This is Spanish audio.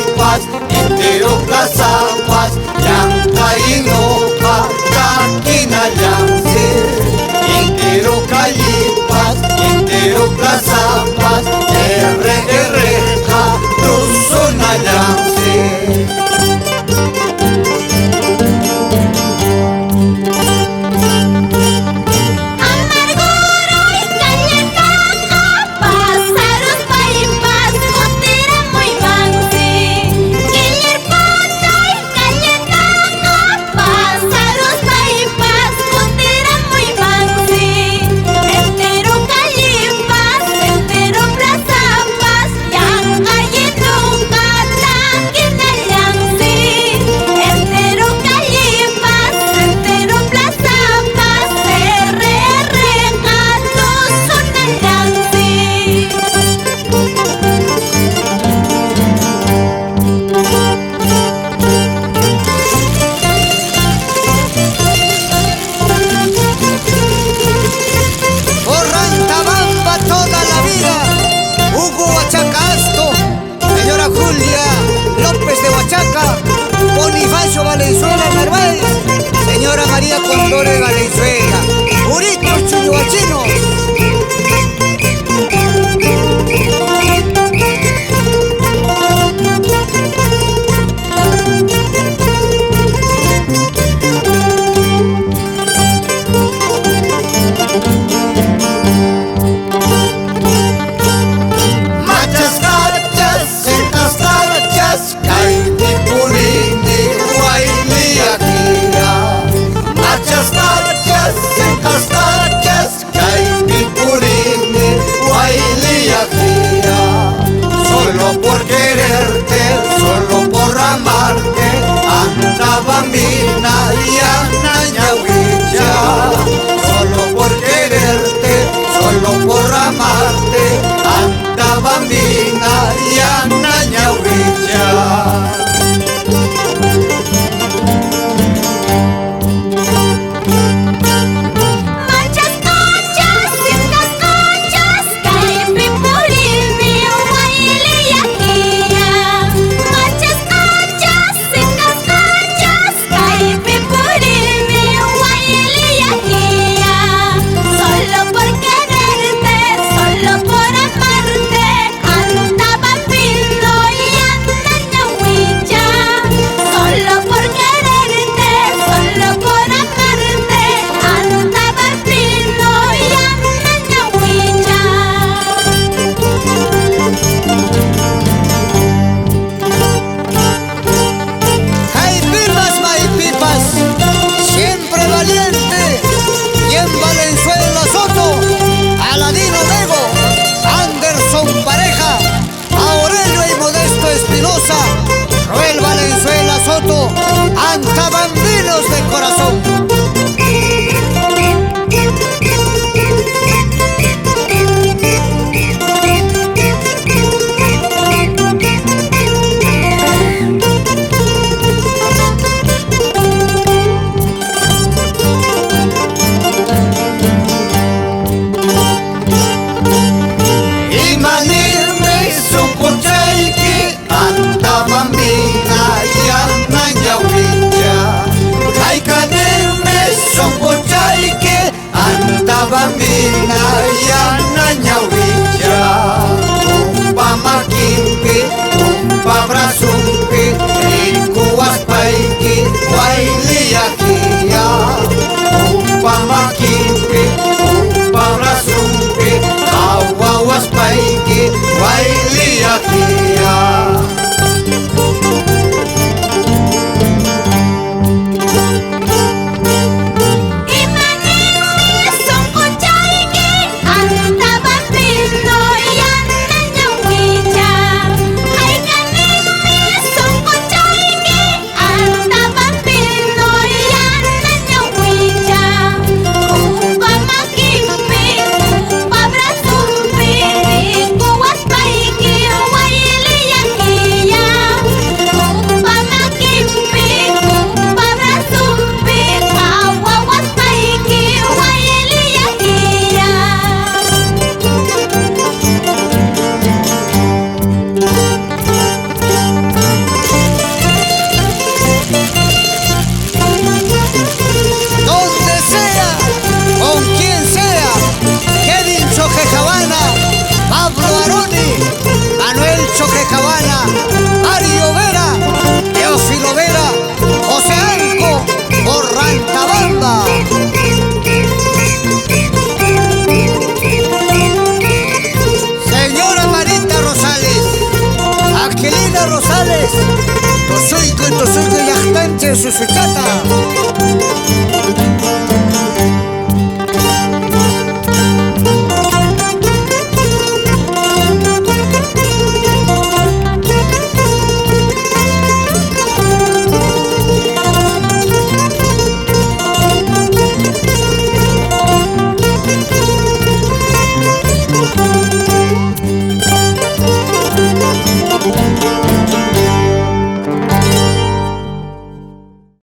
kalipas, intero plazapas, llanta inopa, kakinallansi. Intero kalipas, intero plazapas, ja, tusunallansi. Bonifacio Valenzuela Narváez, señora María Condores Valenzuela, puritos chuñuachinos. Machas, cachas, sentas, cachas, caiti, purini, guayli, akira. Machas, cachas, sentas, cachas, caiti, purini, guayli, akira. Solo por quererte, solo por amarte, andaba mina y anañahuilla. Solo por quererte, solo por amarte, andaba mina y anañahuilla. Roel Valenzuela Soto, antabambinos de corazón. Bambina y anañahuilla, umpa maquimpi, umpa brazumpi, rikuas paiki, guayli akia. Umpa maquimpi, umpa brazumpi, aguaguas paiki, guayli akia. Anda